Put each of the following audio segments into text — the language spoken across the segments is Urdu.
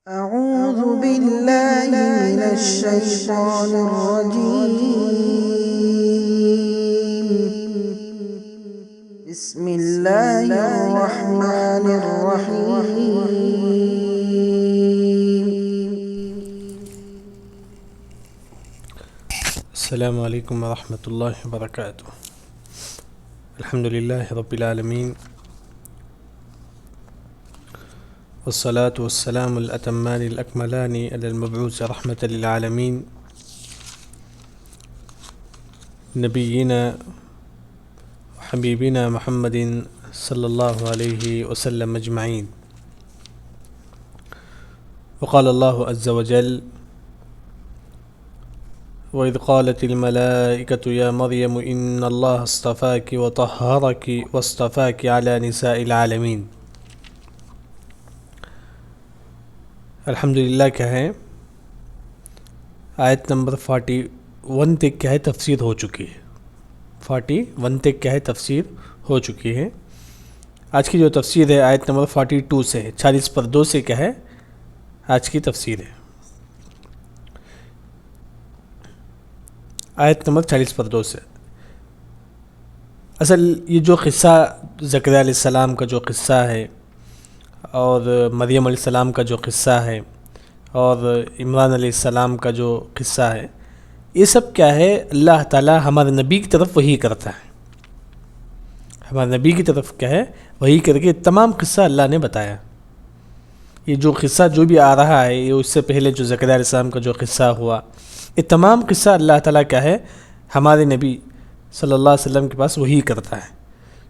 أعوذ بالله من الشيطان الرجيم بسم الله الرحمن الرحيم السلام عليكم ورحمة الله وبركاته. الحمد لله رب العالمين والصلاة والسلام الأتمان الأكملان على المبعوث رحمة للعالمين نبينا وحبيبنا محمد صلى الله عليه وسلم أجمعين. وقال الله عز وجل: وإذ قالت الملائكة يا مريم إن الله اصطفاك وطهرك واصطفاك على نساء العالمين. الحمدللہ کیا ہے آیت نمبر 41 تک کیا ہے تفسیر ہو چکی ہے. 41 تک کیا ہے تفسیر ہو چکی ہے. آج کی جو تفسیر ہے آیت نمبر 42 سے ہے، 40/2 سے کیا ہے آج کی تفسیر ہے. آیت نمبر 40/2 سے اصل یہ جو قصہ زکریا علیہ السلام کا جو قصہ ہے اور مریم علیہ السلام کا جو قصہ ہے اور عمران علیہ السلام کا جو قصہ ہے، یہ سب کیا ہے اللہ تعالی ہمارے نبی کی طرف وحی کرتا ہے. ہمارے نبی کی طرف کیا ہے وحی کر کے تمام قصہ اللہ نے بتایا. یہ جو قصہ جو بھی آ رہا ہے، یہ اس سے پہلے جو زکریا علیہ السلام کا جو قصہ ہوا، یہ تمام قصہ اللہ تعالیٰ کیا ہے ہمارے نبی صلی اللہ علیہ وسلم کے پاس وحی کرتا ہے.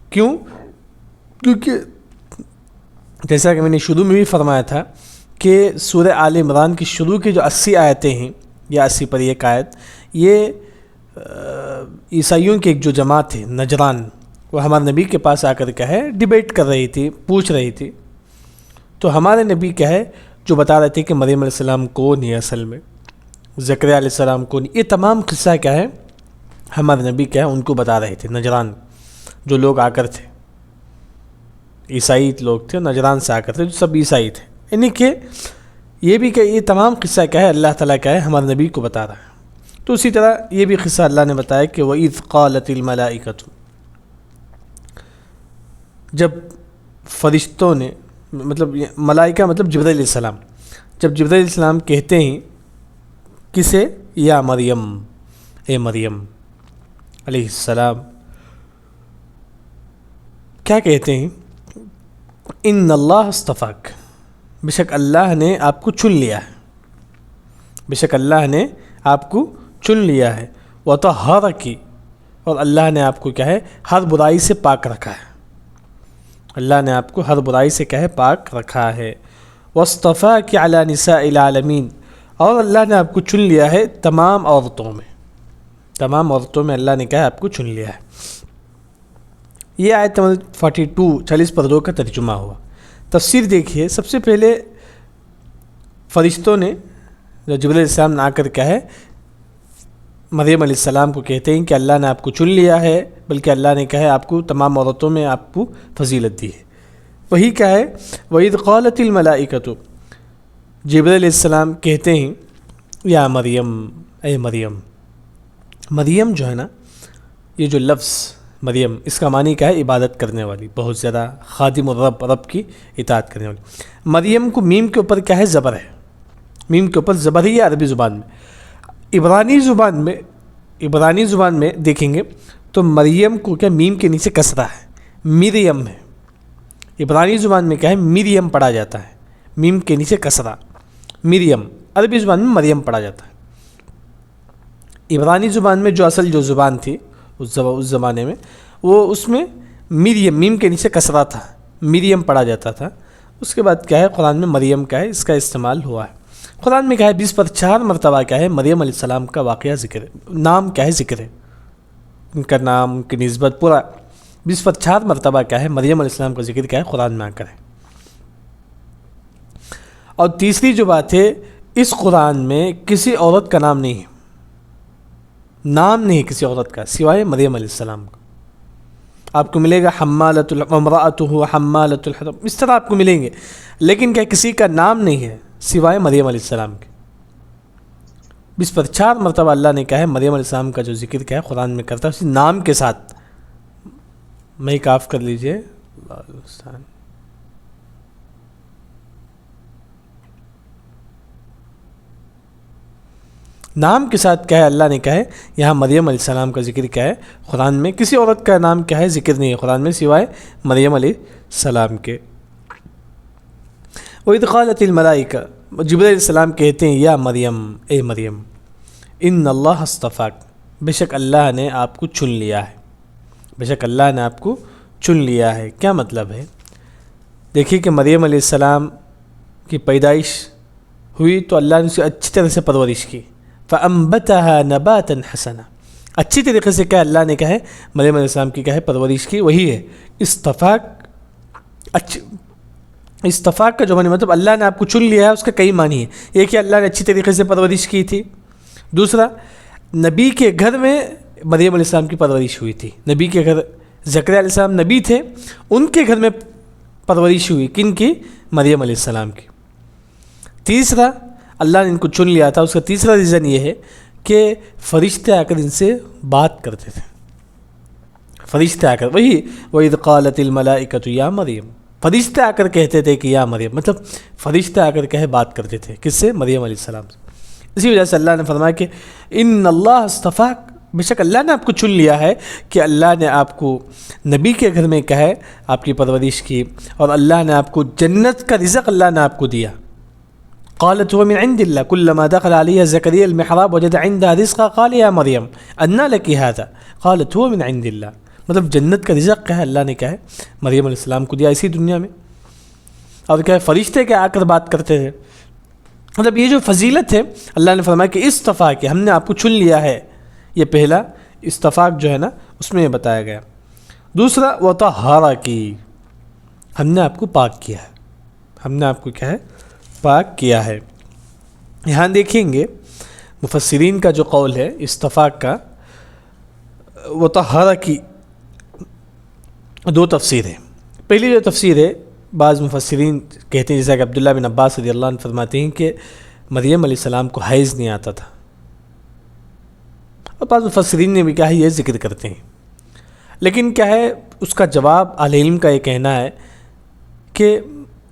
کیونکہ جیسا کہ میں نے شروع میں بھی فرمایا تھا کہ سورہ آل عمران کی شروع کی جو 80 آیتیں ہیں یا 80 پر ایک آیت، یہ عیسائیوں کی ایک جو جماعت ہے نجران، وہ ہمارے نبی کے پاس آ کر کیا ہے ڈیبیٹ کر رہی تھی، پوچھ رہی تھی. تو ہمارے نبی کیا ہے جو بتا رہے تھے کہ مریم علیہ السلام کون ہے اصل میں، زکریا علیہ السلام کون، یہ تمام قصہ کیا ہے ہمارے نبی کیا ہے ان کو بتا رہے تھے. نجران جو لوگ آ کر تھے، عیسائی لوگ تھے، نجران سے آ کر تھے، جو سب عیسائی تھے، یعنی کہ یہ بھی کہ یہ تمام قصہ کیا ہے اللہ تعالیٰ کیا ہے ہمارے نبی کو بتا رہا ہے. تو اسی طرح یہ بھی قصہ اللہ نے بتایا کہ وَإِذْ قَالَتِ الْمَلَائِكَةُ، جب فرشتوں نے، مطلب ملائکہ مطلب جبرائیل علیہ السلام، جب جبرائیل علیہ السلام کہتے ہیں کسے، یا مریم، اے مریم علیہ السلام، کیا کہتے ہیں؟ ان اللہ اصطفاک، بے شک اللہ نے آپ کو چن لیا ہے، بے شک اللہ نے آپ کو چن لیا ہے. وطہرک، اور اللہ نے آپ کو کیا ہے ہر برائی سے پاک رکھا ہے. اللہ نے آپ کو ہر برائی سے کیا ہے پاک رکھا ہے. واصطفاک علی نساء العالمین، اور اللہ نے آپ کو چن لیا ہے تمام عورتوں میں، تمام عورتوں میں اللہ نے کیا ہے آپ کو چن لیا ہے. یہ آیت نمبر 42 40/2 کا ترجمہ ہوا. تفسیر دیکھیے. سب سے پہلے فرشتوں نے جو جبرائیل علیہ السلام نے آ کر کیا ہے مریم علیہ السلام کو کہتے ہیں کہ اللہ نے آپ کو چن لیا ہے، بلکہ اللہ نے کہا ہے آپ کو تمام عورتوں میں آپ کو فضیلت دی ہے. وہی کیا ہے وَإِذْ قَالَتِ الْمَلَائِكَةُ، جبرائیل علیہ السلام کہتے ہیں یا مریم، اے مریم. مریم جو ہے نا، یہ جو لفظ مریم، اس کا معنی کیا ہے عبادت کرنے والی، بہت زیادہ خادم الرب، رب کی اطاعت کرنے والی. مریم کو میم کے اوپر کیا ہے زبر ہے، میم کے اوپر زبر ہی ہے عربی زبان میں. عبرانی زبان میں دیکھیں گے تو مریم کو کیا میم کے نیچے کسرہ ہے، مریم ہے. عبرانی زبان میں کیا ہے مریم پڑھا جاتا ہے، میم کے نیچے کسرہ، مریم. عربی زبان میں مریم پڑھا جاتا ہے. عبرانی زبان میں جو اصل جو زبان تھی اس زمانے میں، وہ اس میں مریم، میم کے نیچے کسرہ تھا، مریم پڑھا جاتا تھا. اس کے بعد کیا ہے قرآن میں مریم کا ہے اس کا استعمال ہوا ہے. قرآن میں کیا ہے 20/4 مرتبہ کیا ہے مریم علیہ السلام کا واقعہ ذکر ہے، نام کیا ہے ذکر ہے، ان کا نام، ان کی نسبت، پورا 20/4 مرتبہ کیا ہے مریم علیہ السلام کا ذکر کیا ہے قرآن میں آ کر ہے. اور تیسری جو بات ہے، اس قرآن میں کسی عورت کا نام نہیں ہے، نام نہیں کسی عورت کا سوائے مریم علیہ السلام کا. آپ کو ملے گا امرأتہ حمالۃ الحطب، اس طرح آپ کو ملیں گے، لیکن کیا کسی کا نام نہیں ہے سوائے مریم علیہ السلام کے۔ اس پر 4 مرتبہ اللہ نے کہا ہے مریم علیہ السلام کا جو ذکر کیا ہے قرآن میں کرتا ہے اسی نام کے ساتھ۔ میں کاف کر لیجئے، اللہ المستعان۔ نام کے ساتھ کیا ہے اللہ نے کہا ہے، یہاں مریم علیہ السلام کا ذکر کیا ہے قرآن میں، کسی عورت کا نام کیا ہے ذکر نہیں ہے قرآن میں سوائے مریم علیہ السلام کے۔ وَإِذْ قَالَتِ الْمَلَائِكَةُ، جبرائیل علیہ السلام کہتے ہیں یا مریم، اے مریم، ان اللہ اصطفاک، بے شک اللہ نے آپ کو چن لیا ہے، بے شک اللہ نے آپ کو چن لیا ہے۔ کیا مطلب ہے؟ دیکھیے کہ مریم علیہ السلام کی پیدائش ہوئی تو اللہ نے اسے اچھی طرح سے پرورش کی، فَأَنبَتَهَا نَبَاتًا حَسَنًا، اچھی طریقے سے کیا اللہ نے کہا ہے مریم علیہ السلام کی کیا ہے پرورش کی، وہی ہے استفاق۔ استفاق کا جو معنی مطلب اللہ نے آپ کو چن لیا ہے، اس کا کئی معنی ہے۔ ایک کہ اللہ نے اچھی طریقے سے پرورش کی تھی، دوسرا نبی کے گھر میں مریم علیہ السلام کی پرورش ہوئی تھی، نبی کے گھر زکریا علیہ السلام نبی تھے، ان کے گھر میں پرورش ہوئی، کن کی؟ مریم علیہ السلام کی۔ تیسرا اللہ نے ان کو چن لیا تھا، اس کا تیسرا ریزن یہ ہے کہ فرشتے آ کر ان سے بات کرتے تھے، فرشتے آ کر، وہی وَإِذْ قَالَتِ الْمَلَائِكَةُ يَا مَرْيَمُ، فرشتے آ کر کہتے تھے کہ یا مریم، مطلب فرشتے آ کر کہے بات کرتے تھے، کس سے؟ مریم علیہ السلام سے۔ اسی وجہ سے اللہ نے فرمایا کہ ان اللہ اصطفاک، بے شک اللہ نے آپ کو چن لیا ہے، کہ اللہ نے آپ کو نبی کے گھر میں کہے آپ کی پرورش کی، اور اللہ نے آپ کو جنت کا رزق اللہ نے آپ کو دیا۔ قالت هو من عند الله كلما دخل عليها زكريا المحراب وجد عندها رزقا قال يا مريم أنى لك هذا قالت هو من عند الله، مطلب جنت کا رزق کیا ہے اللہ نے کہا ہے مریم علیہ السلام کو دیا اسی دنیا میں، اور کیا ہے فرشتے کے آ کر بات کرتے تھے۔ مطلب یہ جو فضیلت ہے اللہ نے فرمایا کہ استفاق کہ ہم نے آپ کو چن لیا ہے، یہ پہلا استفاق جو ہے نا اس میں یہ بتایا گیا۔ دوسرا وطہرک، ہم نے آپ کو پاک کیا ہے، ہم نے آپ کو کیا ہے پاک کیا ہے۔ یہاں دیکھیں گے مفسرین کا جو قول ہے استفاق کا، وطہرک 2 تفسیر ہے۔ پہلی جو تفسیر ہے بعض مفسرین کہتے ہیں، جیسا کہ عبداللہ بن عباس رضی اللہ عنہ فرماتے ہیں کہ مریم علیہ السلام کو حیض نہیں آتا تھا، اور بعض مفسرین نے بھی کیا ہے یہ ذکر کرتے ہیں، لیکن کیا ہے اس کا جواب اہل علم کا یہ کہنا ہے کہ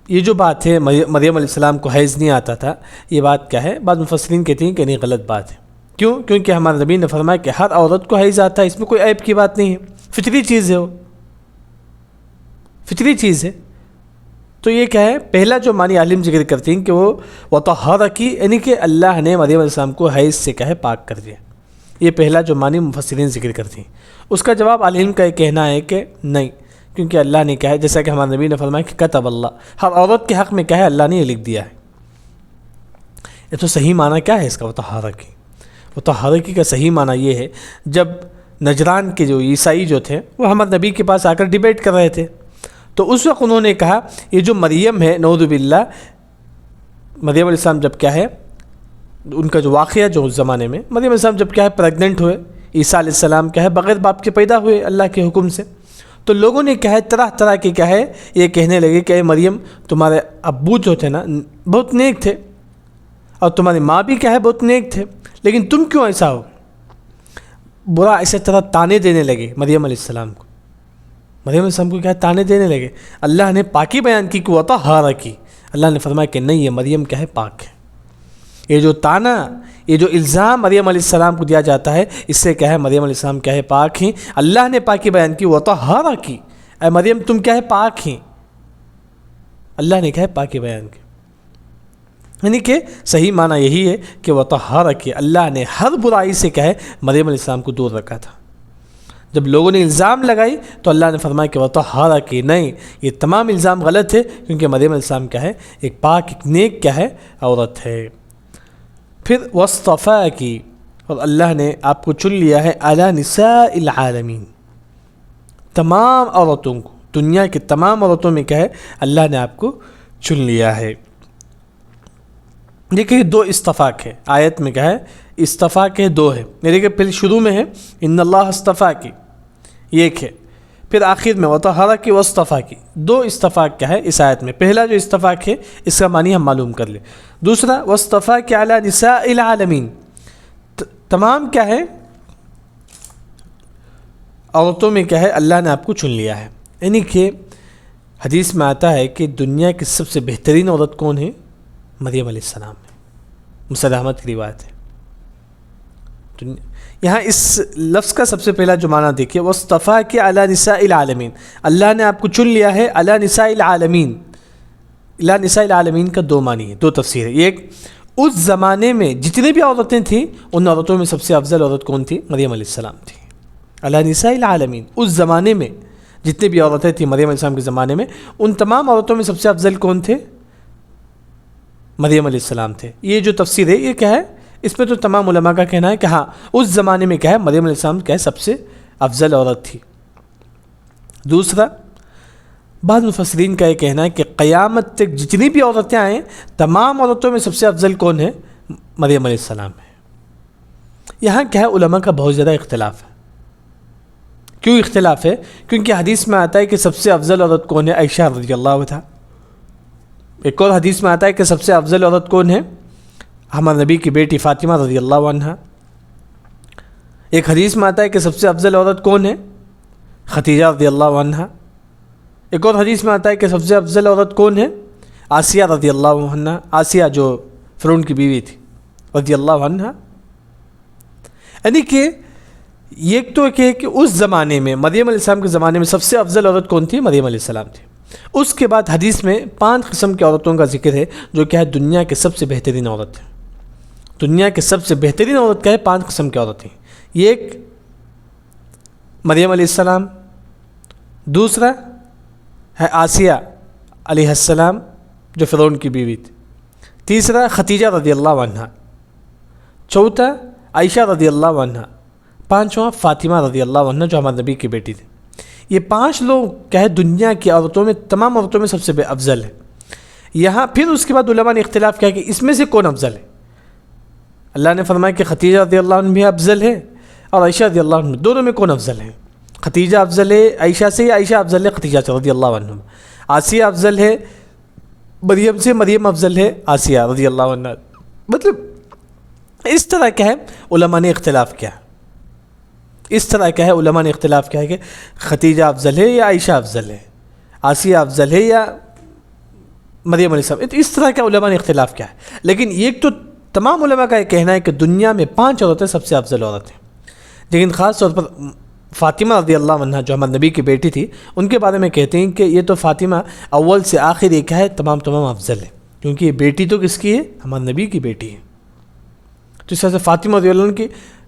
یہ جو بات ہے مریم علیہ السلام کو حیض نہیں آتا تھا، یہ بات کیا ہے بعض مفسرین کہتے ہیں کہ نہیں غلط بات ہے۔ کیوں؟ کیونکہ ہمارے نبی نے فرمایا کہ ہر عورت کو حیض آتا ہے، اس میں کوئی عیب کی بات نہیں ہے، فطری چیز ہے، وہ فطری چیز ہے۔ تو یہ کیا ہے پہلا جو معنی عالم ذکر کرتے ہیں کہ وہ وطہرک، یعنی کہ اللہ نے مریم علیہ السلام کو حیض سے کیا ہے پاک کر دیا، یہ پہلا جو معنی مفسرین ذکر کرتے ہیں۔ اس کا جواب عالم کا یہ کہنا ہے کہ نہیں، کیونکہ اللہ نے کہا ہے جیسا کہ ہمارے نبی نے فرمایا کہ کتب اللہ، ہر عورت کے حق میں کیا ہے اللہ نے یہ لکھ دیا ہے۔ یہ تو صحیح معنی کیا ہے اس کا وطہرک؟ وطہرک کا صحیح معنی یہ ہے، جب نجران کے جو عیسائی جو تھے وہ ہمارے نبی کے پاس آ کر ڈیبیٹ کر رہے تھے، تو اس وقت انہوں نے کہا یہ جو مریم ہے نعوذ باللہ، مریم علیہ السلام جب کیا ہے ان کا جو واقعہ جو اس زمانے میں مریم علیہ السلام جب کیا ہے پریگننٹ ہوئے، عیسیٰ علیہ السلام کیا ہے بغیر باپ کے پیدا ہوئے اللہ کے حکم سے، تو لوگوں نے کیا ہے طرح طرح کے کیا ہے یہ کہنے لگے کہ اے مریم تمہارے ابو جو تھے نا بہت نیک تھے، اور تمہاری ماں بھی کیا ہے بہت نیک تھے، لیکن تم کیوں ایسا ہو؟ برا ایسے طرح تانے دینے لگے مریم علیہ السلام کو، مریم علیہ السلام کو کیا ہے تانے دینے لگے۔ اللہ نے پاکی بیان کی کہ وطہرک، اللہ نے فرمایا کہ نہیں، یہ مریم کیا ہے پاک ہے۔ یہ جو تانا، یہ جو الزام مریم علیہ السلام کو دیا جاتا ہے، اس سے کیا ہے مریم علیہ السلام کیا ہے پاک ہیں، اللہ نے پاکی بیان کی وطہرک، اے مریم تم کیا ہے پاک ہیں، اللہ نے کیا ہے پاکی بیان کی، یعنی کہ صحیح معنی یہی ہے کہ وطہرک، اللہ نے ہر برائی سے کیا ہے مریم علیہ السلام کو دور رکھا تھا۔ جب لوگوں نے الزام لگائی تو اللہ نے فرمایا کہ وطہرک، نہیں، یہ تمام الزام غلط ہے، کیونکہ مریم علیہ السلام کیا ہے ایک پاک ایک نیک کیا ہے عورت ہے۔ پھر واصطفاک، اور اللہ نے آپ کو چن لیا ہے علی نساء العالمین، تمام عورتوں کو، دنیا کی تمام عورتوں میں کیا ہے اللہ نے آپ کو چن لیا ہے۔ دیکھیں 2 استفاق ہے آیت میں، کیا ہے استفاق ہے 2 ہے، دیکھیں پھر شروع میں ہے ان اللہ استفاک، یہ ایک ہے، پھر آخر میں وطہرک واصطفاک، دو استفاق کیا ہے اس آیت میں. پہلا جو استفاق ہے اس کا معنی ہم معلوم کر لیں. دوسرا واصطفاک علی نساء العالمین، تمام کیا ہے عورتوں میں کیا ہے اللہ نے آپ کو چن لیا ہے. یعنی کہ حدیث میں آتا ہے کہ دنیا کی سب سے بہترین عورت کون ہے؟ مریم علیہ السلام ہے. مسند احمد کی روایت ہے. یہاں اس لفظ کا سب سے پہلا جو معنی دیکھیے واصطفاک علی نساء العالمین، اللہ نے آپ کو چن لیا ہے علی نساء العالمین. علی نساء العالمین کا دو معنی ہے، دو تفسیر ہے. ایک اس زمانے میں جتنے بھی عورتیں تھیں ان عورتوں میں سب سے افضل عورت کون تھی؟ مریم علیہ السلام تھی. علی نساء العالمین، اس زمانے میں جتنے بھی عورتیں تھیں مریم علیہ السلام کے زمانے میں ان تمام عورتوں میں سب سے افضل کون تھے؟ مریم علیہ السلام تھے. یہ جو تفسیر ہے یہ کیا ہے؟ اس میں تو تمام علماء کا کہنا ہے کہ ہاں اس زمانے میں کیا ہے مریم علیہ السلام کیا ہے سب سے افضل عورت تھی. دوسرا بعض مفسرین کا یہ کہنا ہے کہ قیامت تک جتنی بھی عورتیں آئیں تمام عورتوں میں سب سے افضل کون ہے؟ مریم علیہ السلام ہے. یہاں کیا ہے علماء کا بہت زیادہ اختلاف ہے. کیوں اختلاف ہے؟ کیونکہ حدیث میں آتا ہے کہ سب سے افضل عورت کون ہے؟ عائشہ رضی اللہ عنہا. ایک اور حدیث میں آتا ہے کہ سب سے افضل عورت کون ہے؟ ہمارے نبی کی بیٹی فاطمہ رضی اللہ عنہا. ایک حدیث میں آتا ہے کہ سب سے افضل عورت کون ہے؟ خدیجہ رضی اللہ عنہا. ایک اور حدیث میں آتا ہے کہ سب سے افضل عورت کون ہے؟ آسیہ رضی اللہ عنہا، آسیہ جو فرعون کی بیوی تھی رضی اللہ عنہا. یعنی کہ یہ تو کہ اس زمانے میں مریم علیہ السلام کے زمانے میں سب سے افضل عورت کون تھی؟ مریم علیہ السلام تھی. اس کے بعد حدیث میں 5 قسم کی عورتوں کا ذکر ہے جو کیا ہے دنیا کے سب سے بہترین عورت ہے. دنیا کے سب سے بہترین عورت کیا ہے؟ 5 قسم کی عورتیں. یہ ایک مریم علیہ السلام، دوسرا ہے آسیہ علیہ السلام جو فرعون کی بیوی تھی، تیسرا خدیجہ رضی اللہ عنہا، چوتھا عائشہ رضی اللہ عنہا، پانچواں فاطمہ رضی اللہ عنہا جو ہمارے نبی کی بیٹی تھی. یہ 5 لوگ کیا ہے دنیا کی عورتوں میں تمام عورتوں میں سب سے افضل ہے. یہاں پھر اس کے بعد علماء نے اختلاف کیا کہ اس میں سے کون افضل ہے. اللہ نے فرمایا کہ خدیجہ رضی اللہ عنہ بھی افضل ہے اور عائشہ رضی اللہ عنہ، دونوں میں کون افضل ہے؟ خدیجہ افضل ہے عائشہ سے یا عائشہ افضل ہے خدیجہ سے رضی اللہ عنہ؟ آسیہ افضل ہے مریم سے، مریم افضل ہے آسیہ رضی اللہ عنہ. مطلب اس طرح کیا ہے علماء نے اختلاف کیا. اس طرح کیا ہے علماء نے اختلاف کیا ہے کہ خدیجہ افضل ہے یا عائشہ افضل ہے، آسیہ افضل ہے یا مریم علیہ السلام. اس طرح کا علماء نے اختلاف کیا ہے. لیکن ایک تو تمام علماء کا یہ کہنا ہے کہ دنیا میں 5 عورتیں سب سے افضل عورت ہیں. لیکن خاص طور پر فاطمہ رضی اللہ عنہ جو ہمارے نبی کی بیٹی تھی ان کے بارے میں کہتے ہیں کہ یہ تو فاطمہ اول سے آخر یہ کیا ہے تمام افضل ہے، کیونکہ یہ بیٹی تو کس کی ہے؟ ہمارے نبی کی بیٹی ہے. تو اس طرح سے فاطمہ رضی اللہ عنہ کی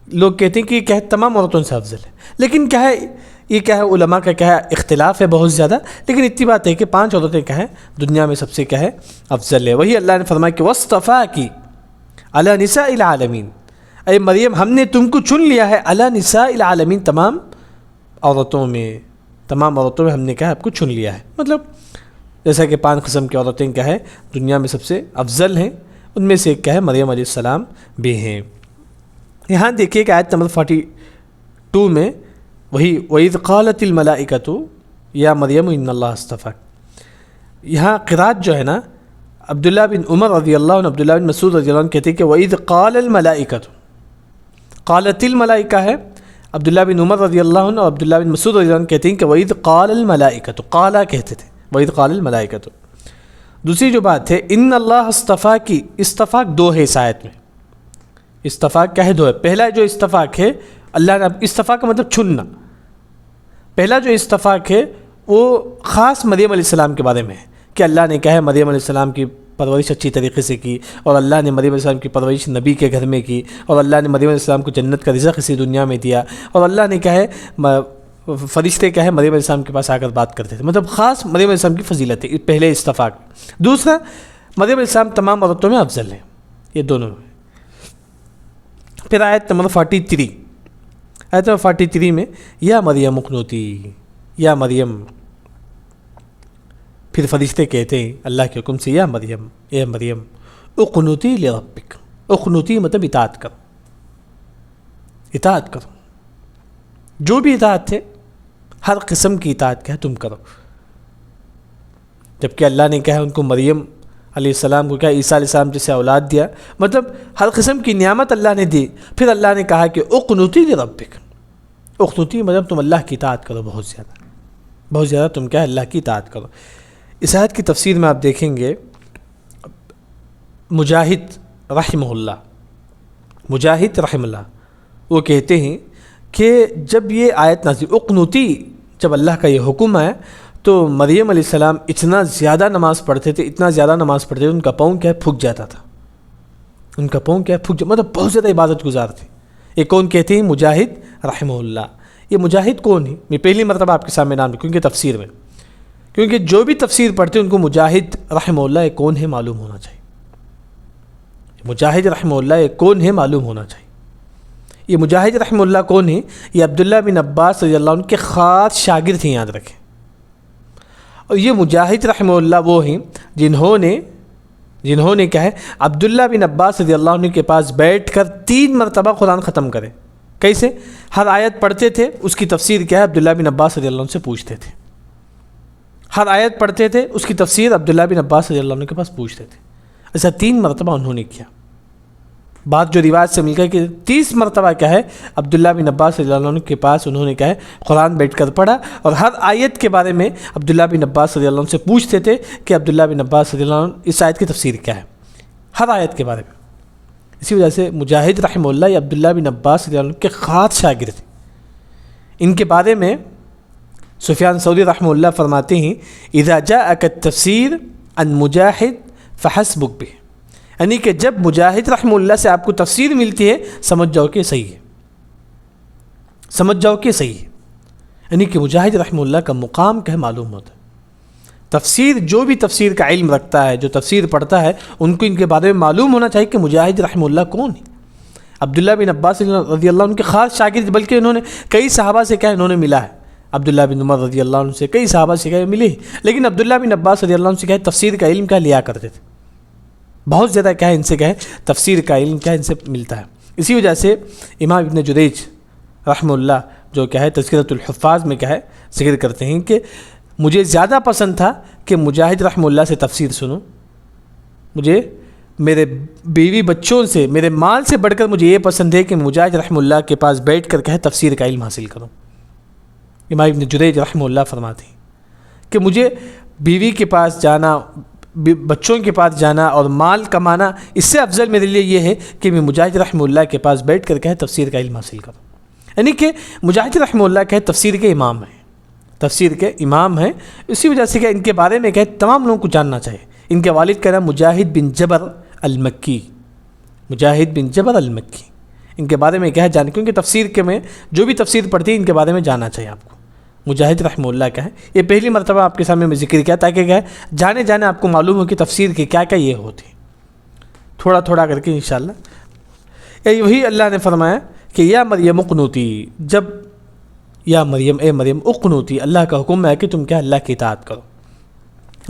لوگ کہتے ہیں کہ یہ کیا ہے تمام عورتوں سے افضل ہے. لیکن کیا ہے یہ کیا ہے علماء کا کیا ہے اختلاف ہے بہت زیادہ. لیکن اتنی بات ہے کہ 5 عورتیں کیا ہے دنیا میں سب سے کیا ہے افضل ہے. وہی اللہ نے فرمایا کہ واصطفاکی علی نساء العالمین، اے مریم ہم نے تم کو چن لیا ہے علی نساء العالمین، تمام عورتوں میں ہم نے کیا ہے آپ کو چن لیا ہے. مطلب جیسا کہ 5 قسم کی عورتیں کیا ہے دنیا میں سب سے افضل ہیں، ان میں سے ایک کیا ہے مریم علیہ السلام بھی ہیں. یہاں دیکھیے کہ آیت نمبر 42 میں وہی وَإِذْ قَالَتِ الْمَلَائِكَةُ یا مریم ان اللہ اصطفاک. یہاں قرات جو ہے نا عبداللہ بن عمر رضی اللہ عنہ، عبداللہ بن مسعود رضی اللہ عنہ کہتے ہیں کہ وَإِذْ قَالَ الْمَلَائِكَةُ، قالت الملائکہ ہے عبداللہ بن عمر رضی اللہ عنہ اور عبداللہ بن مسعود رضی اللہ عنہ کہتے ہیں کہ وَإِذْ قَالَ الْمَلَائِكَةُ، قالا کہتے تھے وَإِذْ قَالَ الْمَلَائِكَةُ. دوسری جو بات ہے ان اللہ اصطفاک کی، استفاق 2 ہے اس آیت میں. استفاق کیا ہے 2 ہے. پہلا جو استفاق ہے اللہ نے، استفاق کا مطلب چننا. پہلا جو استفاق ہے وہ خاص مریم علیہ السلام کے بارے میں ہے کہ اللہ نے کہا ہے مریم علیہ السلام کی پرورش اچھی طریقے سے کی، اور اللہ نے مریم علیہ السلام کی پرورش نبی کے گھر میں کی، اور اللہ نے مریم علیہ السلام کو جنت کا رزق اسی دنیا میں دیا، اور اللہ نے کہا ہے فرشتے کیا ہے مریم علیہ السلام کے پاس آ کر بات کرتے تھے. مطلب خاص مریم علیہ السلام کی فضیلت ہے پہلے استفاق. دوسرا مریم علیہ السلام تمام عورتوں میں افضل ہیں، یہ دونوں. پھر آیت نمبر 43، آیت نمبر 43 میں یا مریم اقنوتی، یا مریم، پھر فرشتے کہتے ہیں اللہ کے حکم سے یا مریم، اے مریم اقنوتی لربک. اقنوتی مطلب اطاعت کرو، اطاعت کرو. جو بھی اطاعت ہے ہر قسم کی اطاعت کیا ہے تم کرو. جبکہ اللہ نے کہا ہے ان کو مریم علیہ السلام کو کیا عیسیٰ علیہ السلام جیسے اولاد دیا, مطلب ہر قسم کی نعمت اللہ نے دی. پھر اللہ نے کہا کہ اقنتی لربک, اقنتی مطلب تم اللہ کی اطاعت کرو بہت زیادہ تم کیا ہے اللہ کی اطاعت کرو. اس آیت کی تفسیر میں آپ دیکھیں گے مجاہد رحمہ اللہ وہ کہتے ہیں کہ جب یہ آیت نازل اقنتی, جب اللہ کا یہ حکم ہے تو مریم علیہ السلام اتنا زیادہ نماز پڑھتے تھے ان کا پاؤں کیا پھک جاتا تھا, مطلب بہت زیادہ عبادت گزار تھے. یہ کون کہتے ہیں؟ مجاہد رحمہ اللہ. یہ مجاہد کون ہے؟ میں پہلی مرتبہ آپ کے سامنے نام لوں کیونکہ تفسیر میں, کیونکہ جو بھی تفسیر پڑھتے ہیں ان کو مجاہد رحمہ اللہ یہ کون ہے معلوم ہونا چاہیے. مجاہد رحمہ اللہ یہ کون ہے معلوم ہونا چاہیے. یہ مجاہد رحمہ اللہ کون ہے؟ یہ عبداللہ بن عباس رضی اللہ عنہ کے خاص شاگرد ہیں, یاد رکھیں. اور یہ مجاہد رحمہ اللہ وہ ہیں جنہوں نے کیا ہے عبداللہ بن عباس رضی اللہ عنہ کے پاس بیٹھ کر 3 مرتبہ قرآن ختم کرے. کیسے؟ ہر آیت پڑھتے تھے, اس کی تفسیر کیا ہے عبداللہ بن عباس رضی اللہ عنہ سے پوچھتے تھے. ہر آیت پڑھتے تھے, اس کی تفسیر عبداللہ بن عباس رضی اللہ عنہ کے پاس پوچھتے تھے. ایسا 3 مرتبہ انہوں نے کیا. بات جو روایت سے مل گئی کہ 30 مرتبہ کیا ہے عبداللہ بن عباس رضی اللہ عنہ کے پاس انہوں نے کیا ہے قرآن بیٹھ کر پڑھا, اور ہر آیت کے بارے میں عبداللہ بن عباس رضی اللہ عنہ سے پوچھتے تھے کہ عبداللہ بن عباس رضی اللہ عنہ اس آیت کی تفسیر کیا ہے, ہر آیت کے بارے میں. اسی وجہ سے مجاہد رحمہ اللہ یہ عبداللہ بن عباس رضی اللہ عنہ کے خاص شاگرد ہیں. ان کے بارے میں سفیان ثوری رحمہ اللہ فرماتے ہیں اذا جاءک التفسیر عن مجاہد فحسبک بہ, یعنی کہ جب مجاہد رحمہ اللہ سے آپ کو تفسیر ملتی ہے سمجھ جاؤ کہ صحیح ہے, یعنی کہ مجاہد رحمہ اللہ کا مقام کیا ہے معلوم ہوتا ہے. تفسیر جو بھی تفسیر کا علم رکھتا ہے, جو تفسیر پڑھتا ہے, ان کو ان کے بارے میں معلوم ہونا چاہیے کہ مجاہد رحمہ اللہ کون ہے. عبداللہ بن عباس رضی اللہ عنہ کے خاص شاگرد, بلکہ انہوں نے کئی صحابہ سے کیا انہوں نے ملا ہے. عبداللہ بن عمر رضی اللہ عنہ سے کئی صحابہ سے کیا ملے, لیکن عبداللہ بن عباس رضی اللہ عنہ سے کیا تفسیر کا علم کیا لیا کرتے تھے. بہت زیادہ کیا ہے ان سے کیا ہے تفسیر کا علم کیا ان سے ملتا ہے. اسی وجہ سے امام ابن جریج رحمہ اللہ جو کیا ہے تذکرۃ الحفاظ میں کیا ہے ذکر کرتے ہیں کہ مجھے زیادہ پسند تھا کہ مجاہد رحمہ اللہ سے تفسیر سنوں. مجھے میرے بیوی بچوں سے, میرے مال سے بڑھ کر مجھے یہ پسند ہے کہ مجاہد رحمہ اللہ کے پاس بیٹھ کر کیا تفسیر کا علم حاصل کروں. امام ابن جریج رحمہ اللہ فرماتے ہیں کہ مجھے بیوی کے پاس جانا, بچوں کے پاس جانا اور مال کمانا, اس سے افضل میرے لیے یہ ہے کہ میں مجاہد رحمہ اللہ کے پاس بیٹھ کر کیا تفسیر کا علم حاصل کروں. یعنی کہ مجاہد رحمہ اللہ کیا تفسیر کے امام ہیں, اسی وجہ سے کہ ان کے بارے میں کیا تمام لوگوں کو جاننا چاہیے. ان کے والد کا نام مجاہد بن جبر المکی, ان کے بارے میں کیا ہے جانے, کیونکہ تفسیر کے میں جو بھی تفسیر پڑھتی ہے ان کے بارے میں جاننا چاہیے آپ کو. مجاہد رحمہ اللہ کا ہے, یہ پہلی مرتبہ آپ کے سامنے میں ذکر کیا تاکہ کیا ہے جانے آپ کو معلوم ہو کہ تفسیر کے کیا کیا یہ ہوتی, تھوڑا تھوڑا کر کے انشاءاللہ. وہی اللہ نے فرمایا کہ یا مریم اقنوتی, جب یا مریم اے مریم اقنوتی, اللہ کا حکم ہے کہ تم کیا اللہ کی اطاعت کرو.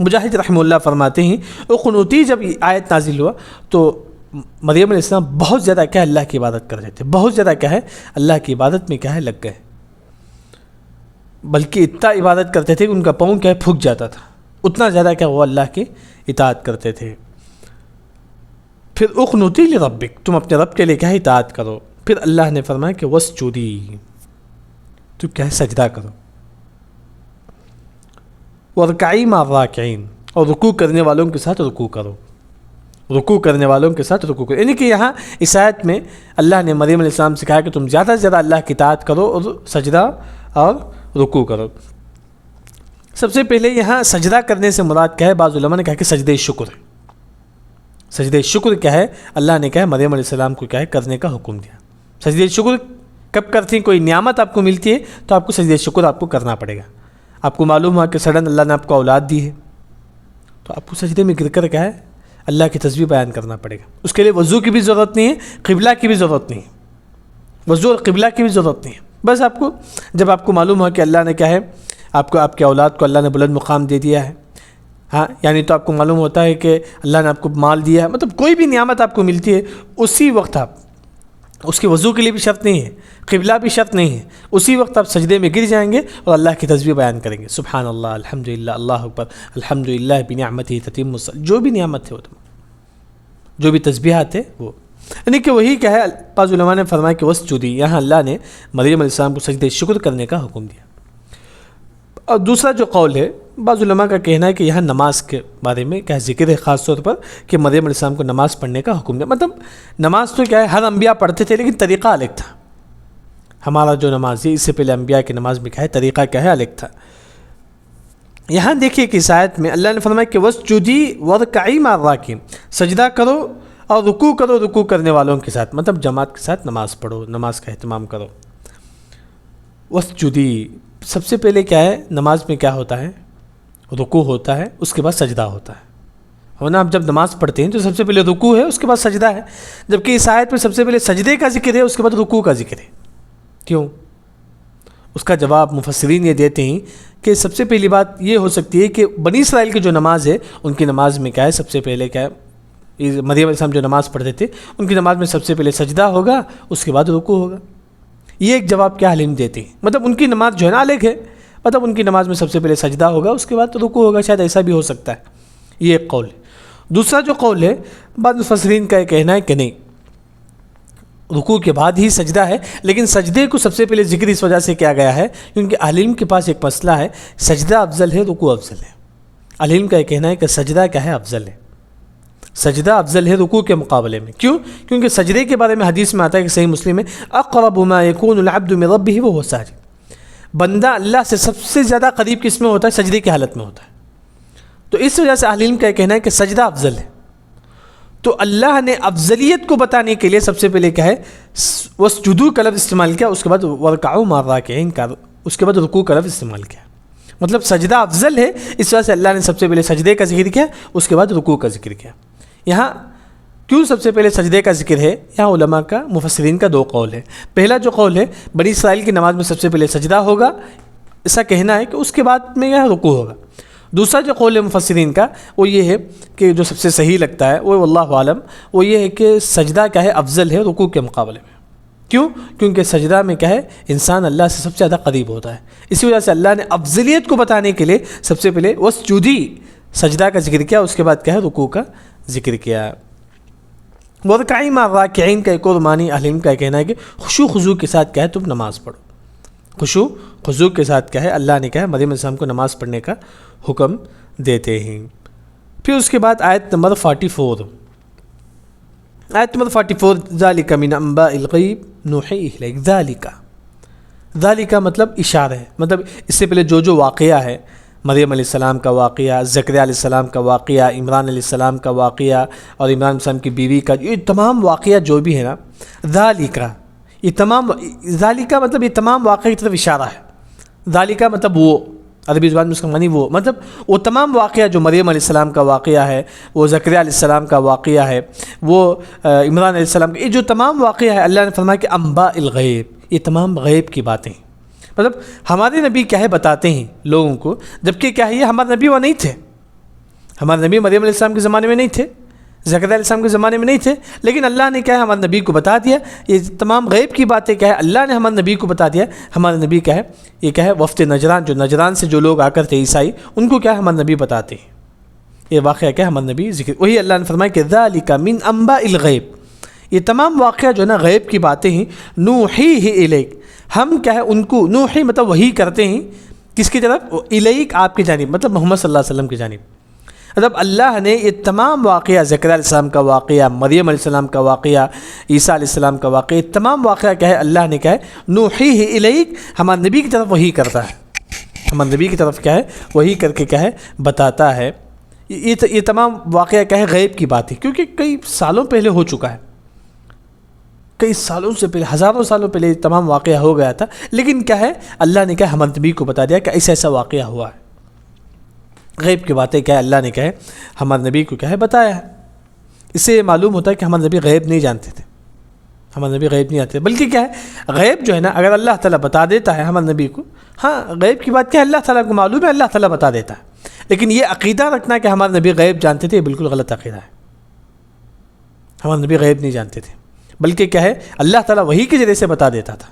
مجاہد رحمہ اللہ فرماتے ہیں اقنوتی جب آیت نازل ہوا تو مریم علیہ السلام بہت زیادہ کیا اللہ کی عبادت کر رہے تھے, بہت زیادہ کیا ہے اللہ کی عبادت میں کیا ہے لگ گئے, بلکہ اتنا عبادت کرتے تھے کہ ان کا پاؤں کیا ہے پھک جاتا تھا, اتنا زیادہ کیا وہ اللہ کی اطاعت کرتے تھے. پھر اقنوتی لربک, تم اپنے رب کے لیے کیا ہے اطاعت کرو. پھر اللہ نے فرمایا کہ واسجدی, تو کیا ہے سجدہ کرو. وارکعی مع الراکعین, اور رکوع کرنے والوں کے ساتھ رکوع کرو, یعنی کہ یہاں اس آیت میں اللہ نے مریم علیہ السلام سے کہا کہ تم زیادہ سے زیادہ اللہ کی اطاعت کرو اور سجدہ اور رکوع کرو. سب سے پہلے یہاں سجدہ کرنے سے مراد کیا ہے, بعض علماء نے کہا کہ سجدہ شکر ہے. سجدہ شکر کیا ہے, اللہ نے کہا مریم علیہ السلام کو کیا ہے کرنے کا حکم دیا. سجدہ شکر کب کرتی ہیں؟ کوئی نعمت آپ کو ملتی ہے تو آپ کو سجدہ شکر آپ کو کرنا پڑے گا. آپ کو معلوم ہوا کہ سڈن اللہ نے آپ کو اولاد دی ہے تو آپ کو سجدے میں گر کر کیا ہے اللہ کی تسبیح بیان کرنا پڑے گا. اس کے لیے وضو کی بھی ضرورت نہیں ہے, قبلہ کی بھی ضرورت نہیں ہے, وضو اور قبلہ کی بھی ضرورت نہیں ہے. بس آپ کو جب آپ کو معلوم ہوا کہ اللہ نے کیا ہے آپ کو, آپ کے اولاد کو اللہ نے بلند مقام دے دیا ہے, ہاں یعنی تو آپ کو معلوم ہوتا ہے کہ اللہ نے آپ کو مال دیا ہے, مطلب کوئی بھی نعمت آپ کو ملتی ہے, اسی وقت آپ اس کے وضو کے لیے بھی شرط نہیں ہے، قبلہ بھی شرط نہیں ہے، اسی وقت آپ سجدے میں گر جائیں گے اور اللہ کی تسبیح بیان کریں گے، سبحان اللہ، الحمدللہ، اللہ اکبر، الحمدللہ بنعمتہ تتم الصالحات، جو بھی نعمت ہے وہ جو بھی تسبیحات ہے وہ، یعنی کہ وہی کیا ہے، بعض علماء نے فرمایا کہ وسجدی، یہاں اللہ نے مریم علیہ السلام کو سجدے شکر کرنے کا حکم دیا۔ اور دوسرا جو قول ہے، بعض علماء کا کہنا ہے کہ یہاں نماز کے بارے میں کیا ذکر ہے خاص طور پر کہ مریم علیہ السلام کو نماز پڑھنے کا حکم دیا، مطلب نماز تو کیا ہے ہر انبیاء پڑھتے تھے لیکن طریقہ الگ تھا، ہمارا جو نماز ہے اس سے پہلے انبیاء کی نماز میں کیا ہے طریقہ کیا ہے الگ تھا۔ یہاں دیکھیے کہ اس آیت میں اللہ نے فرمایا کہ وسجدی ورکعی مع الراکعین، سجدہ کرو اور رکوع کرو رکوع کرنے والوں کے ساتھ، مطلب جماعت کے ساتھ نماز پڑھو، نماز کا اہتمام کرو۔ وسجدی، سب سے پہلے کیا ہے نماز میں کیا ہوتا ہے، رکوع ہوتا ہے، اس کے بعد سجدہ ہوتا ہے، ورنہ آپ جب نماز پڑھتے ہیں تو سب سے پہلے رکوع ہے، اس کے بعد سجدہ ہے، جبکہ اس آیت میں سب سے پہلے سجدے کا ذکر ہے، اس کے بعد رکوع کا ذکر ہے۔ کیوں؟ اس کا جواب مفسرین یہ دیتے ہیں کہ سب سے پہلی بات یہ ہو سکتی ہے کہ بنی اسرائیل کی جو نماز ہے ان کی نماز میں کیا ہے، سب سے پہلے کیا ہے، مریم علیہ السلام جو نماز پڑھتے تھے ان کی نماز میں سب سے پہلے سجدہ ہوگا، اس کے بعد رکوع ہوگا۔ یہ ایک جواب کیا علم دیتے ہیں، مطلب ان کی نماز جو ہے نا الگ ہے، مطلب ان کی نماز میں سب سے پہلے سجدہ ہوگا، اس کے بعد رکوع ہوگا، شاید ایسا بھی ہو سکتا ہے، یہ ایک قول ہے۔ دوسرا جو قول ہے، بعض مفسرین کا یہ کہنا ہے کہ نہیں، رکوع کے بعد ہی سجدہ ہے، لیکن سجدے کو سب سے پہلے ذکر اس وجہ سے کیا گیا ہے کیونکہ اہل علم کے پاس ایک مسئلہ ہے، سجدہ افضل ہے رکوع افضل ہے۔ اہل علم کا یہ کہنا ہے کہ سجدہ کیا ہے، افضل ہے، سجدہ افضل ہے رکوع کے مقابلے میں۔ کیوں؟ کیونکہ سجدے کے بارے میں حدیث میں آتا ہے کہ صحیح مسلم میں اقرب ما یکون العبد من ربہ وهو ساجد، بندہ اللہ سے سب سے زیادہ قریب کس میں ہوتا ہے، سجدے کی حالت میں ہوتا ہے۔ تو اس وجہ سے اہل علم کا کہنا ہے کہ سجدہ افضل ہے۔ تو اللہ نے افضلیت کو بتانے کے لیے سب سے پہلے کیا ہے وسجدوا کا لفظ استعمال کیا، اس کے بعد ورکعوا مع الراکعین کا، اس کے بعد رکوع کا لفظ استعمال کیا، مطلب سجدہ افضل ہے، اس وجہ سے اللہ نے سب سے پہلے سجدے کا ذکر کیا، اس کے بعد رکوع کا ذکر کیا۔ یہاں کیوں سب سے پہلے سجدے کا ذکر ہے، یہاں علماء کا مفسرین کا دو قول ہے۔ پہلا جو قول ہے بنی اسرائیل کی نماز میں سب سے پہلے سجدہ ہوگا، ایسا کہنا ہے کہ اس کے بعد میں یہاں رکوع ہوگا۔ دوسرا جو قول ہے مفسرین کا وہ یہ ہے کہ جو سب سے صحیح لگتا ہے وہ واللہ عالم، وہ یہ ہے کہ سجدہ کیا ہے، افضل ہے رکوع کے مقابلے میں۔ کیوں؟ کیونکہ سجدہ میں کیا ہے انسان اللہ سے سب سے زیادہ قریب ہوتا ہے، اسی وجہ سے اللہ نے افضلیت کو بتانے کے لیے سب سے پہلے وسجدی سجدہ کا ذکر کیا، اس کے بعد کیا ہے رکوع کا ذکر کیا۔ ورکعی مع الراکعین کا ایک اور معنی اہل علم کا کہنا ہے کہ خشوع خضوع کے ساتھ کیا ہے تم نماز پڑھو، خشوع خضوع کے ساتھ کیا ہے اللہ نے کیا ہے مریم علیہ السلام کو نماز پڑھنے کا حکم دیتے ہیں۔ پھر اس کے بعد آیت نمبر 44، آیت نمبر 44، ذالک من انباء الغیب نوحیہ الیک، ذالک مطلب اشارہ ہے، مطلب اس سے پہلے جو واقعہ ہے، مریم علیہ السلام کا واقعہ، زکریا علیہ السلام کا واقعہ، عمران علیہ السلام کا واقعہ اور عمران علیہ السلام کی بیوی کا، یہ تمام واقعہ جو بھی ہے نا، ذالک، یہ تمام، ذالک مطلب یہ تمام واقعہ کی طرف اشارہ ہے، ذالک مطلب وہ، عربی زبان میں اس کا معنی وہ، مطلب وہ تمام واقعہ جو مریم علیہ السلام کا واقعہ ہے، وہ زکریا علیہ السلام کا واقعہ ہے، وہ عمران علیہ السلام کا، یہ جو تمام واقعہ ہے اللہ نے فرمایا کہ انباء الغیب، یہ تمام غیب کی باتیں، مطلب ہمارے نبی کیا ہے بتاتے ہیں لوگوں کو، جبکہ کیا ہے یہ ہمارے نبی وہ نہیں تھے، ہمارے نبی مریم علیہ السلام کے زمانے میں نہیں تھے، زکریا علیہ السلام کے زمانے میں نہیں تھے، لیکن اللہ نے کیا ہے ہمارے نبی کو بتا دیا، یہ تمام غیب کی باتیں کیا ہے اللہ نے ہمارے نبی کو بتا دیا۔ ہمارے نبی کیا ہے یہ کیا ہے وفد نجران، جو نجران سے جو لوگ آ کر تھے عیسائی، ان کو کیا ہے ہمارے نبی بتاتے ہیں، یہ واقعہ کیا ہے ہمارے نبی ذکر، وہی اللہ نے فرمایا کہ ذالک من انباء الغیب، یہ تمام واقعہ جو ہے نا غیب کی باتیں ہیں، نوحیہ الیک، ہم کیا ہے ان کو، نوحی مطلب وحی کرتے ہیں، کس کی طرف، الیک آپ کی جانب، مطلب محمد صلی اللہ علیہ وسلم کی جانب، مطلب اللہ نے یہ تمام واقعہ، زکریا علیہ السلام کا واقعہ، مریم علیہ السلام کا واقعہ، عیسیٰ علیہ السلام کا واقعہ، یہ تمام واقعہ کیا ہے اللہ نے کیا ہے نوحیہ الیک، ہمارے نبی کی طرف وحی کرتا ہے، ہمارے نبی کی طرف کیا ہے وحی کر کے کیا ہے بتاتا ہے۔ یہ تمام واقعہ کیا ہے غیب کی بات ہے، کیونکہ کئی سالوں پہلے ہو چکا ہے، کئی سالوں سے پہلے، ہزاروں سالوں پہلے یہ تمام واقعہ ہو گیا تھا، لیکن کیا ہے اللہ نے کیا ہمارے نبی کو بتا دیا کہ ایسا ایسا واقعہ ہوا ہے۔ غیب کی باتیں کیا ہے اللہ نے کیا ہے ہمارے نبی کو کیا ہے بتایا ہے۔ اس سے یہ معلوم ہوتا ہے کہ ہمارے نبی غیب نہیں جانتے تھے، ہمارے نبی غیب نہیں جانتے، بلکہ کیا ہے غیب جو ہے نا اگر اللہ تعالیٰ بتا دیتا ہے ہمارے نبی کو، ہاں غیب کی بات کیا ہے اللہ تعالیٰ کو معلوم ہے، اللہ تعالیٰ بتا دیتا ہے، لیکن یہ عقیدہ رکھنا کہ ہمارے نبی غیب جانتے تھے یہ بالکل غلط عقیدہ ہے، ہمارے نبی غیب نہیں جانتے تھے، بلکہ کیا ہے اللہ تعالیٰ وحی کے ذریعے سے بتا دیتا تھا.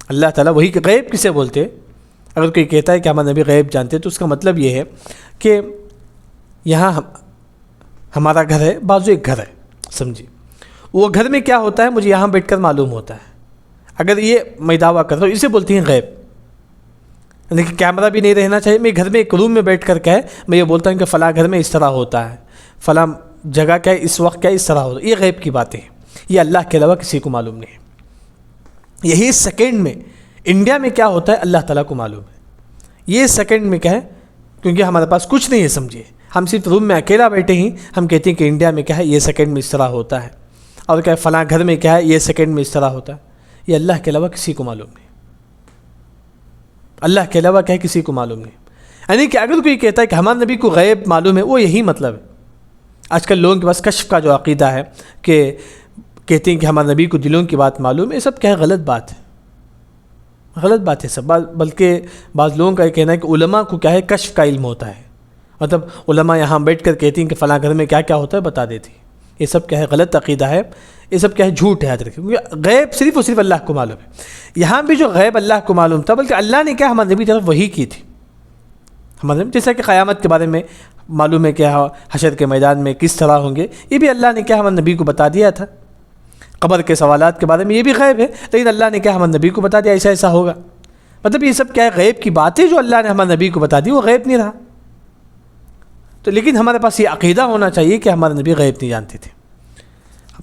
اللہ تعالیٰ وحی کے غیب کسے بولتے؟ اگر کوئی کہتا ہے کہ ہمارے نبی غیب جانتے تو اس کا مطلب یہ ہے کہ یہاں ہمارا گھر ہے، بازو ایک گھر ہے، سمجھیے، وہ گھر میں کیا ہوتا ہے مجھے یہاں بیٹھ کر معلوم ہوتا ہے. اگر یہ میں دعویٰ کر رہا ہوں اسے بولتے ہیں غیب. لیکن کیمرہ بھی نہیں رہنا چاہیے، میں گھر میں ایک روم میں بیٹھ کر کیا ہے میں یہ بولتا ہوں کہ فلاں گھر میں اس طرح ہوتا ہے، فلاں جگہ کیا ہے اس وقت کیا ہے اس طرح ہوتا ہے. یہ غیب کی باتیں ہیں، یہ اللہ کے علاوہ کسی کو معلوم نہیں ہے. یہی سیکنڈ میں انڈیا میں کیا ہوتا ہے اللہ تعالیٰ کو معلوم ہے. یہ سیکنڈ میں کیا ہے کیونکہ ہمارے پاس کچھ نہیں ہے، سمجھیے ہم صرف روم میں اکیلا بیٹھے ہی ہم کہتے ہیں کہ انڈیا میں کیا ہے یہ سیکنڈ میں اس طرح ہوتا ہے، اور کیا ہے فلاں گھر میں کیا ہے یہ سیکنڈ میں اس طرح ہوتا ہے. یہ اللہ کے علاوہ کسی کو معلوم نہیں، اللہ کے علاوہ کیا ہے کسی کو معلوم نہیں. یعنی کہ اگر کوئی کہتا ہے کہ ہمارے نبی کو غیب معلوم ہے، وہ یہی مطلب ہے. آج کل لوگوں کے پاس کشف کا جو عقیدہ ہے کہ کہتے ہیں کہ ہمارے نبی کو دلوں کی بات معلوم ہے، یہ سب کیا ہے غلط بات ہے، غلط بات ہے سب. بلکہ بعض لوگوں کا یہ کہنا ہے کہ علماء کو کیا ہے کشف کا علم ہوتا ہے، مطلب علماء یہاں بیٹھ کر کہتی ہیں کہ فلاں گھر میں کیا کیا ہوتا ہے بتا دیتی. یہ سب کیا ہے غلط عقیدہ ہے، یہ سب کیا ہے جھوٹ ہے. حضرت کیونکہ غیب صرف اور صرف اللہ کو معلوم ہے. یہاں بھی جو غیب اللہ کو معلوم تھا، بلکہ اللہ نے کیا ہمارے نبی کی طرف وحی کی تھی. ہمارے نبی جیسا کہ قیامت کے بارے میں معلوم ہے کہ حشر کے میدان میں کس طرح ہوں گے، یہ بھی اللہ نے کیا ہمارے نبی کو بتا دیا تھا. قبر کے سوالات کے بارے میں یہ بھی غیب ہے، لیکن اللہ نے کیا ہمارے نبی کو بتا دیا ایسا ایسا ہوگا. مطلب یہ سب کیا ہے غیب کی باتیں جو اللہ نے ہمارے نبی کو بتا دی، وہ غیب نہیں رہا. تو لیکن ہمارے پاس یہ عقیدہ ہونا چاہیے کہ ہمارے نبی غیب نہیں جانتے تھے.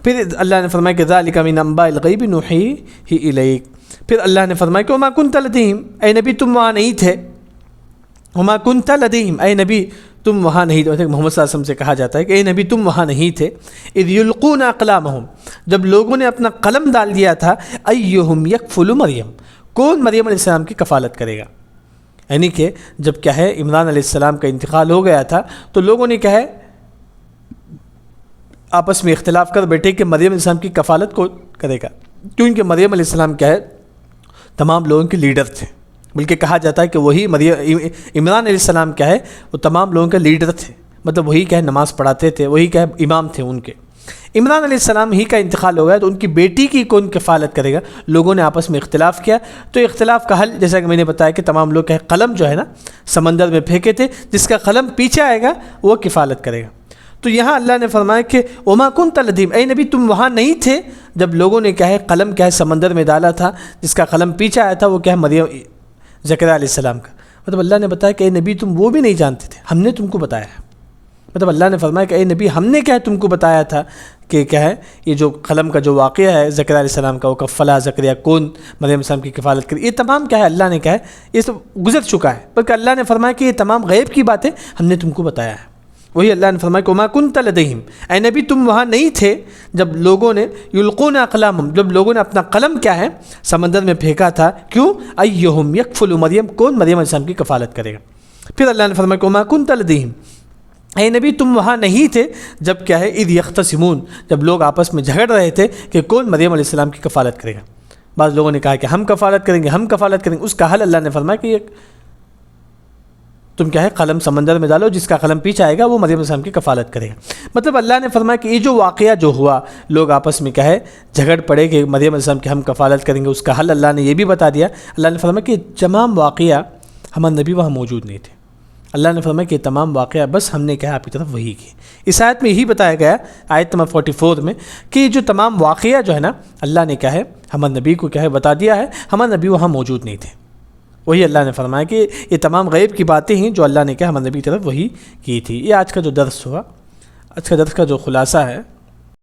پھر اللہ نے فرمایا کہ ذالک من انباء الغیب نوحیہ الیک. پھر اللہ نے فرمایا کہ وما کنت لدیہم، اے نبی تم وہاں نہیں تھے. وما کنت لدیہم، اے نبی تم وہاں نہیں تھے. محمد صلی اللہ علیہ وسلم سے کہا جاتا ہے کہ اے نبی تم وہاں نہیں تھے. اذ یلقون اقلامہم، جب لوگوں نے اپنا قلم ڈال دیا تھا. ایہم یکفل مریم، کون مریم علیہ السلام کی کفالت کرے گا. یعنی کہ جب کیا ہے عمران علیہ السلام کا انتقال ہو گیا تھا تو لوگوں نے کیا ہے آپس میں اختلاف کر بیٹھے کہ مریم علیہ السلام کی کفالت کون کرے گا، کیونکہ مریم علیہ السلام کیا ہے تمام لوگوں کے لیڈر تھے. بلکہ کہا جاتا ہے کہ وہی عمران علیہ السلام کیا ہے وہ تمام لوگوں کے لیڈر تھے، مطلب وہی کیا ہے نماز پڑھاتے تھے، وہی کیا ہے امام تھے ان کے. عمران علیہ السلام ہی کا انتقال ہو گیا تو ان کی بیٹی کی کون کفالت کرے گا. لوگوں نے آپس میں اختلاف کیا، تو اختلاف کا حل جیسا کہ میں نے بتایا کہ تمام لوگ کیا ہے قلم جو ہے نا سمندر میں پھینکے تھے، جس کا قلم پیچھے آئے گا وہ کفالت کرے گا. تو یہاں اللہ نے فرمایا کہ وما کنت لدیہم، اے نبی تم وہاں نہیں تھے جب لوگوں نے کیا ہے قلم کیا ہے سمندر میں ڈالا تھا، جس کا قلم پیچھے آیا تھا وہ کیا ہے مریم زکریا علیہ السلام کا. مطلب اللہ نے بتایا کہ اے نبی تم وہ بھی نہیں جانتے تھے، ہم نے تم کو بتایا ہے. مطلب اللہ نے فرمایا کہ اے نبی ہم نے کیا ہے تم کو بتایا تھا کہ کیا ہے یہ جو قلم کا جو واقعہ ہے زکریا علیہ السلام کا، وہ کفلا زکریا کون مریم علیہ السلام کی کفالت کرے، یہ تمام کیا ہے اللہ نے کیا ہے یہ سب گزر چکا ہے. بلکہ اللہ نے فرمایا کہ یہ تمام غیب کی باتیں ہم نے تم کو بتایا ہے. وہی اللہ نے فرمایا کہ وما کنت لدیہم، اے نبی تم وہاں نہیں تھے جب لوگوں نے یلقون اقلامہم، جب لوگوں نے اپنا قلم کیا ہے سمندر میں پھینکا تھا. کیوں؟ ایہم یکفل مریم، کون مریم علیہ السلام کی کفالت کرے گا. پھر اللہ نے فرمایا کہ وما کنت لدیہم، اے نبی تم وہاں نہیں تھے جب کیا ہے اذ یختصمون، جب لوگ آپس میں جھگڑ رہے تھے کہ کون مریم علیہ السلام کی کفالت کرے گا. بعض لوگوں نے کہا کہ ہم کفالت کریں گے، ہم کفالت کریں گے. اس کا حل اللہ نے فرمایا کہ تم کیا ہے قلم سمندر میں ڈالو، جس کا قلم پیچھے آئے گا وہ مریم علیہ السلام کی کفالت کرے گا. مطلب اللہ نے فرمایا کہ یہ جو واقعہ جو ہوا لوگ آپس میں کیا ہے جھگڑ پڑے کہ مریم علیہ السلام کی ہم کفالت کریں گے، اس کا حل اللہ نے یہ بھی بتا دیا. اللہ نے فرمایا کہ تمام واقعہ ہمارے نبی وہاں موجود نہیں تھے. اللہ نے فرمایا کہ یہ تمام واقعہ بس ہم نے کہا آپ کی طرف وحی کی. اس آیت میں یہی بتایا گیا آیت نمبر 44 میں کہ یہ جو تمام واقعہ جو ہے نا اللہ نے کیا ہے ہمارے نبی کو کیا ہے بتا دیا ہے، ہمارے نبی وہاں موجود نہیں تھے. وہی اللہ نے فرمایا کہ یہ تمام غیب کی باتیں ہیں جو اللہ نے کہا ہمارے نبی کی طرف وحی کی تھی. یہ آج کا جو درس ہوا، آج کا درس کا جو خلاصہ ہے